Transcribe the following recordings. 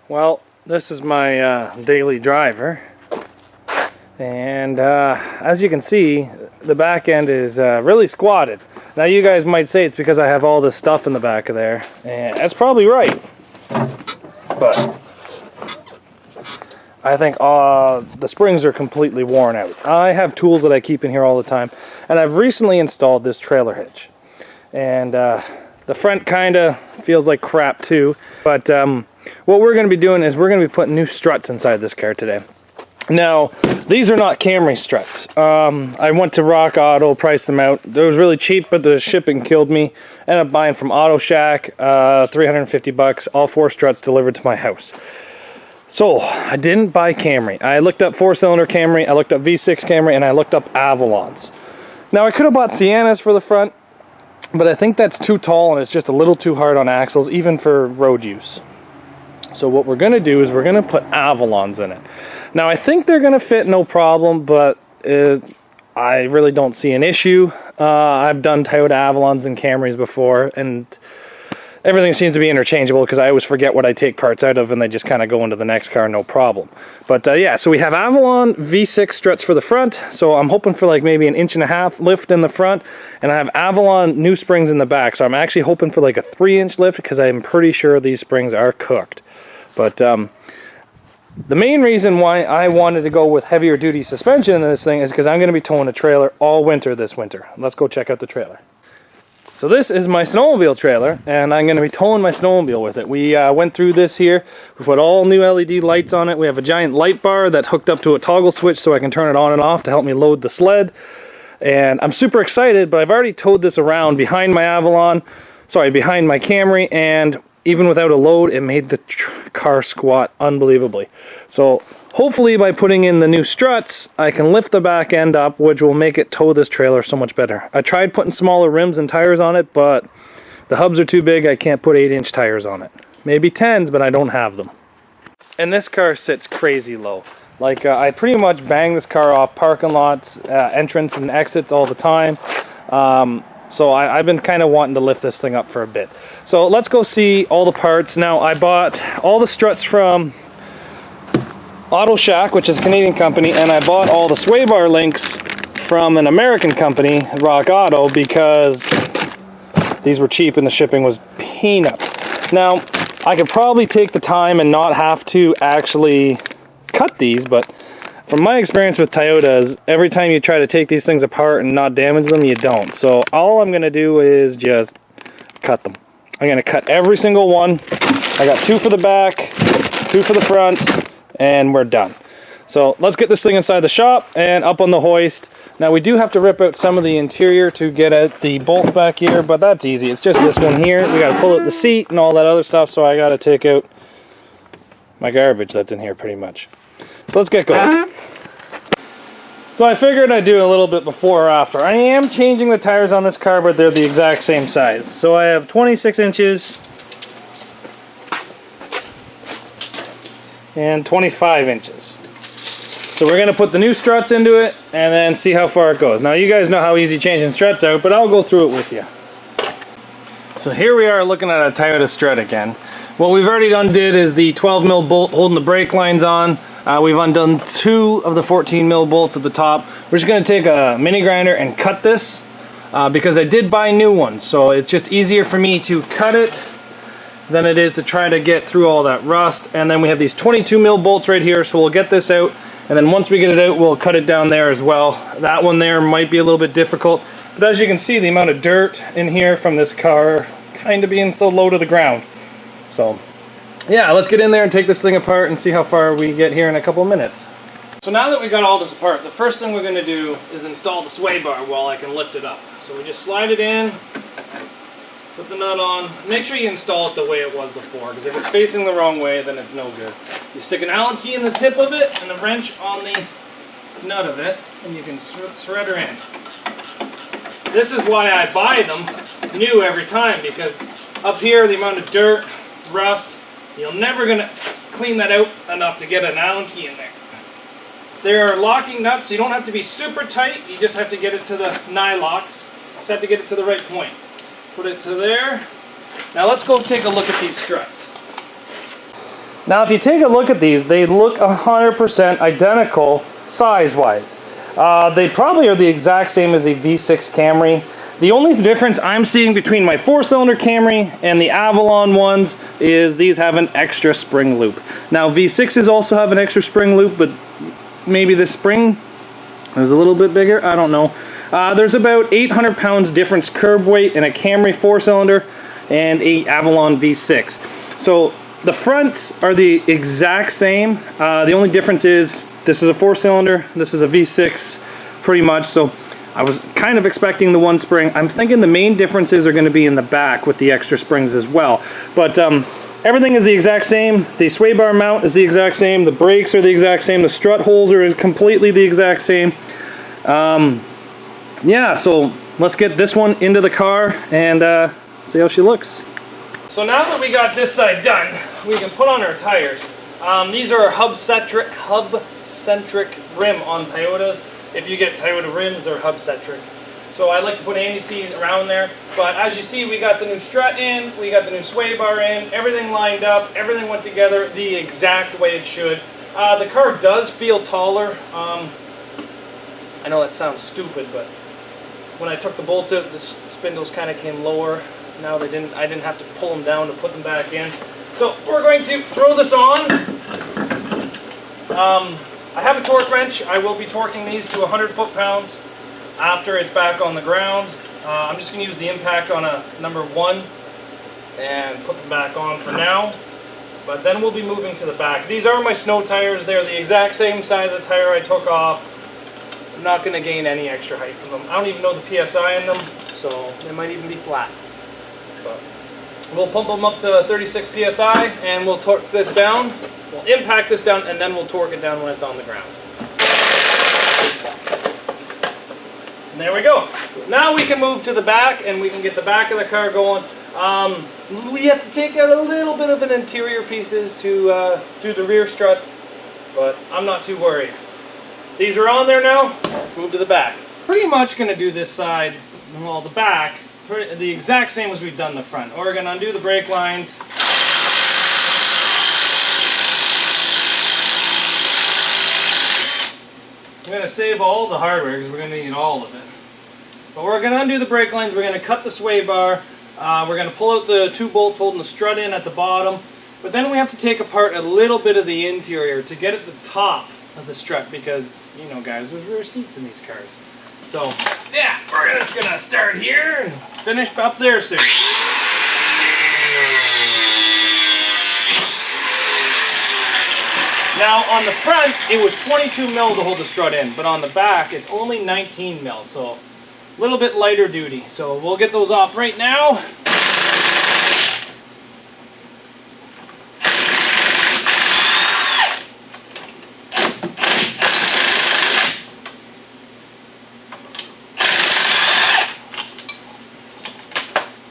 Well, this is my daily driver, and as you can see, the back end is really squatted. Now you guys might say it's because I have all this stuff in the back of there, and that's probably right, but I think the springs are completely worn out. I have tools that I keep in here all the time, and I've recently installed this trailer hitch, and the front kind of feels like crap too, but what we're going to be doing is we're going to be putting new struts inside this car today. Now, these are not Camry struts. I went to Rock Auto, priced them out. They was really cheap, but the shipping killed me. Ended up buying from Auto Shack, 350 bucks, all 4 struts delivered to my house. So, I didn't buy Camry. I looked up 4-cylinder Camry, I looked up V6 Camry, and I looked up Avalons. Now, I could have bought Siennas for the front, but I think that's too tall and it's just a little too hard on axles, even for road use. So what we're going to do is we're going to put Avalons in it. Now I think they're going to fit no problem, but I really don't see an issue. I've done Toyota Avalons and Camrys before, and everything seems to be interchangeable because I always forget what I take parts out of and they just kind of go into the next car, no problem. But yeah, so we have Avalon V6 struts for the front, so I'm hoping for like maybe an 1.5 inch lift in the front, and I have Avalon new springs in the back, so I'm actually hoping for like a 3-inch lift because I'm pretty sure these springs are cooked. But the main reason why I wanted to go with heavier duty suspension in this thing is because I'm going to be towing a trailer all winter this winter. Let's go check out the trailer. So this is my snowmobile trailer, and I'm going to be towing my snowmobile with it. We went through this here. We put all new LED lights on it. We have a giant light bar that's hooked up to a toggle switch so I can turn it on and off to help me load the sled. And I'm super excited, but I've already towed this around behind my behind my Camry, and even without a load, it made the car squat unbelievably. So hopefully by putting in the new struts, I can lift the back end up, which will make it tow this trailer so much better. I tried putting smaller rims and tires on it, but the hubs are too big. I can't put 8-inch tires on it. Maybe 10s, but I don't have them. And this car sits crazy low. Like I pretty much bang this car off parking lots, entrance and exits all the time. So I've been kind of wanting to lift this thing up for a bit. So let's go see all the parts. Now I bought all the struts from Auto Shack, which is a Canadian company, and I bought all the sway bar links from an American company, Rock Auto, because these were cheap and the shipping was peanuts. Now I could probably take the time and not have to actually cut these, but from my experience with Toyotas, every time you try to take these things apart and not damage them, you don't. So all I'm going to do is just cut them. I'm going to cut every single one. I got 2 for the back, 2 for the front, and we're done. So let's get this thing inside the shop and up on the hoist. Now we do have to rip out some of the interior to get at the bolt back here, but that's easy. It's just this one here. We got to pull out the seat and all that other stuff, so I got to take out my garbage that's in here pretty much. So let's get going. So I figured I'd do a little bit before or after. I am changing the tires on this car, but they're the exact same size. So I have 26 inches and 25 inches. So we're going to put the new struts into it and then see how far it goes. Now you guys know how easy changing struts out, but I'll go through it with you. So here we are looking at a Toyota strut again. What we've already undid is the 12mm bolt holding the brake lines on. We've undone 2 of the 14mm bolts at the top. We're just going to take a mini grinder and cut this because I did buy new ones. So it's just easier for me to cut it than it is to try to get through all that rust. And then we have these 22mm bolts right here, so we'll get this out. And then once we get it out, we'll cut it down there as well. That one there might be a little bit difficult. But as you can see, the amount of dirt in here from this car kind of being so low to the ground. So yeah, let's get in there and take this thing apart and see how far we get here in a couple of minutes. So now that we got all this apart, the first thing we're going to do is install the sway bar while I can lift it up. So we just slide it in, put the nut on. Make sure you install it the way it was before, because if it's facing the wrong way, then it's no good. You stick an Allen key in the tip of it and a wrench on the nut of it, and you can thread her in. This is why I buy them new every time, because up here the amount of dirt, rust, you're never going to clean that out enough to get an Allen key in there. They are locking nuts, so you don't have to be super tight. You just have to get it to the nylocks. Just have to get it to the right point. Put it to there. Now let's go take a look at these struts. Now if you take a look at these, they look 100% identical size-wise. They probably are the exact same as a V6 Camry. The only difference I'm seeing between my 4-cylinder Camry and the Avalon ones is these have an extra spring loop. Now V6s also have an extra spring loop, but maybe the spring is a little bit bigger, I don't know. There's about 800 pounds difference curb weight in a Camry 4-cylinder and a Avalon V6. So the fronts are the exact same. The only difference is this is a 4-cylinder, this is a V6 pretty much. So I was kind of expecting the one spring. I'm thinking the main differences are going to be in the back with the extra springs as well. But everything is the exact same. The sway bar mount is the exact same. The brakes are the exact same. The strut holes are completely the exact same. Yeah, so let's get this one into the car and see how she looks. So now that we got this side done, we can put on our tires. These are hub-centric rim on Toyotas. If you get Toyota rims, they're hub-centric. So I like to put anti-seize around there. But as you see, we got the new strut in, we got the new sway bar in, everything lined up, everything went together the exact way it should. The car does feel taller. I know that sounds stupid, but when I took the bolts out, the spindles kind of came lower. Now I didn't have to pull them down to put them back in. So we're going to throw this on. I have a torque wrench. I will be torquing these to 100 foot-pounds after it's back on the ground. I'm just going to use the impact on a number 1 and put them back on for now. But then we'll be moving to the back. These are my snow tires. They're the exact same size of tire I took off. I'm not going to gain any extra height from them. I don't even know the PSI in them, so they might even be flat. But we'll pump them up to 36 PSI and we'll torque this down. We'll impact this down and then we'll torque it down when it's on the ground. And there we go. Now we can move to the back and we can get the back of the car going. We have to take out a little bit of an interior pieces to do the rear struts, but I'm not too worried. These are on there now. Let's move to the back. Pretty much going to do this side, well, the back, the exact same as we've done the front. We're going to undo the brake lines. I'm going to save all the hardware because we're going to need all of it. But we're going to undo the brake lines, we're going to cut the sway bar, we're going to pull out the 2 bolts holding the strut in at the bottom, but then we have to take apart a little bit of the interior to get at the top of the strut because, you know guys, there's rear seats in these cars. So, yeah, we're just going to start here and finish up there soon. Now on the front, it was 22 mil to hold the strut in, but on the back, it's only 19 mil, so a little bit lighter duty. So we'll get those off right now.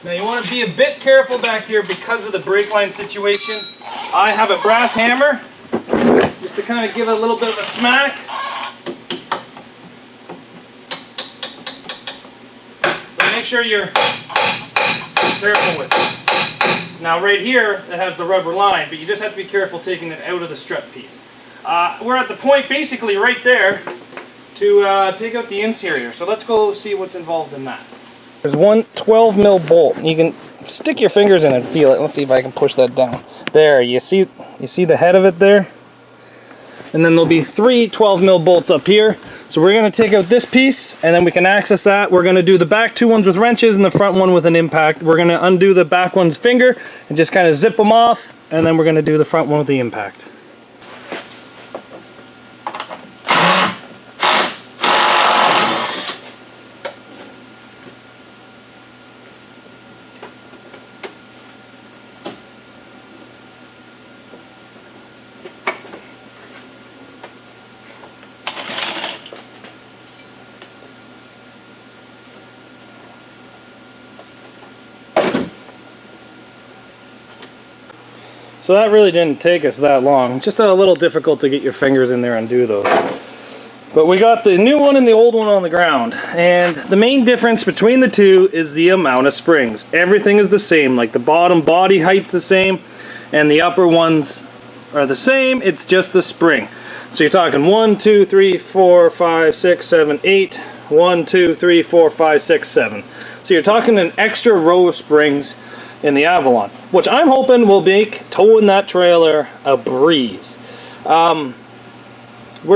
Now you want to be a bit careful back here because of the brake line situation. I have a brass hammer, just to kind of give it a little bit of a smack. But make sure you're careful with it. Now right here, it has the rubber line, but you just have to be careful taking it out of the strut piece. We're at the point basically right there to take out the interior. So let's go see what's involved in that. There's one 12 mil bolt. You can stick your fingers in and feel it. Let's see if I can push that down. There, you see the head of it there? And then there'll be 3 12 mil bolts up here. So we're going to take out this piece and then we can access that. We're going to do the back 2 ones with wrenches and the front one with an impact. We're going to undo the back one's finger and just kind of zip them off, and then we're going to do the front one with the impact. So that really didn't take us that long. Just a little difficult to get your fingers in there and do those. But we got the new one and the old one on the ground. And the main difference between the two is the amount of springs. Everything is the same. Like the bottom body height's the same, and the upper ones are the same, it's just the spring. So you're talking 1, 2, 3, 4, 5, 6, 7, 8. 1, 2, 3, 4, 5, 6, 7. So you're talking an extra row of springs in the Avalon, which I'm hoping will make towing that trailer a breeze. We're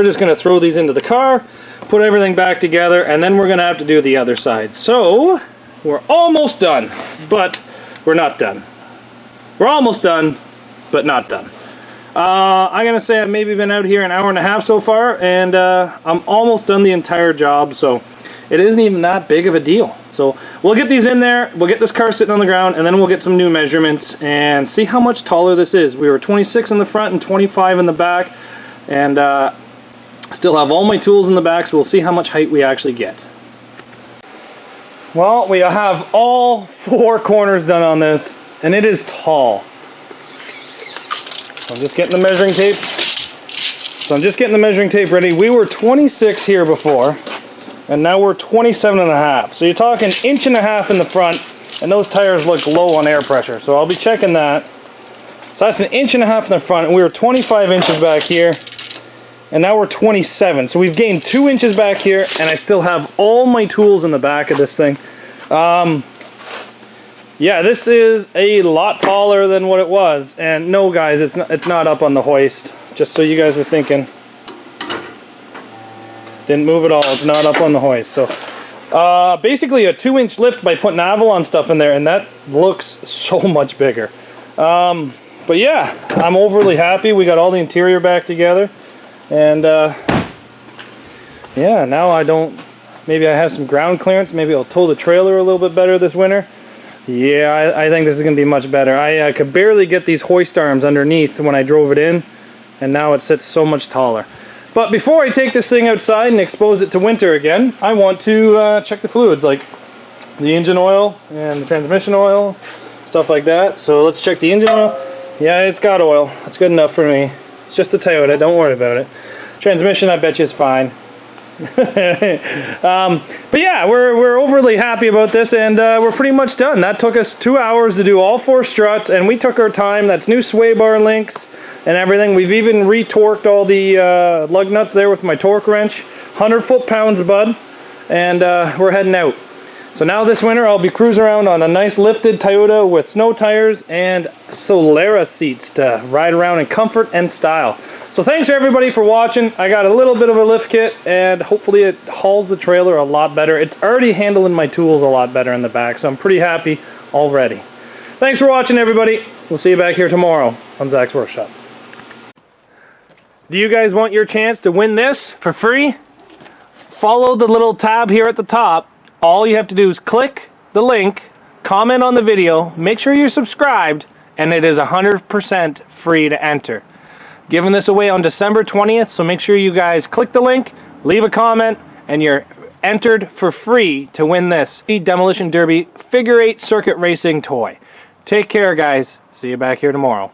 just going to throw these into the car, put everything back together, and then we're going to have to do the other side. So we're almost done, but we're not done. We're almost done, but not done. I'm going to say I've maybe been out here an hour and a half so far, and I'm almost done the entire job, so it isn't even that big of a deal. So we'll get these in there, we'll get this car sitting on the ground, and then we'll get some new measurements and see how much taller this is. We were 26 in the front and 25 in the back, and still have all my tools in the back, so we'll see how much height we actually get. Well, we have all 4 corners done on this, and it is tall. I'm just getting the measuring tape. So I'm just getting the measuring tape ready. We were 26 here before, and now we're 27.5. So you're talking 1.5 inches in the front, and those tires look low on air pressure. So I'll be checking that. So that's 1.5 inches in the front, and we were 25 inches back here, and now we're 27. So we've gained 2 inches back here, and I still have all my tools in the back of this thing. Yeah, this is a lot taller than what it was, and no guys, it's not up on the hoist, just so you guys are thinking. Didn't move at all, it's not up on the hoist. So basically a 2-inch lift by putting Avalon stuff in there, and that looks so much bigger. But yeah, I'm overly happy. We got all the interior back together, and yeah, now maybe I have some ground clearance, maybe I'll tow the trailer a little bit better this winter. Yeah, I think this is going to be much better. I could barely get these hoist arms underneath when I drove it in, and now it sits so much taller. But before I take this thing outside and expose it to winter again, I want to check the fluids, like the engine oil and the transmission oil, stuff like that. So let's check the engine oil. Yeah, it's got oil. That's good enough for me. It's just a Toyota, don't worry about it. Transmission, I bet you is fine. But yeah, we're overly happy about this, and we're pretty much done. That took us 2 hours to do all 4 struts, and we took our time. That's new sway bar links and everything. We've even retorqued all the lug nuts there with my torque wrench. 100 foot-pounds, bud, and we're heading out. So now this winter I'll be cruising around on a nice lifted Toyota with snow tires and Solera seats to ride around in comfort and style. So thanks everybody for watching. I got a little bit of a lift kit, and hopefully it hauls the trailer a lot better. It's already handling my tools a lot better in the back, so I'm pretty happy already. Thanks for watching everybody. We'll see you back here tomorrow on Zach's Workshop. Do you guys want your chance to win this for free? Follow the little tab here at the top. All you have to do is click the link, comment on the video, make sure you're subscribed, and it is 100% free to enter. Giving this away on December 20th, so make sure you guys click the link, leave a comment, and you're entered for free to win this Demolition Derby Figure 8 Circuit Racing toy. Take care, guys. See you back here tomorrow.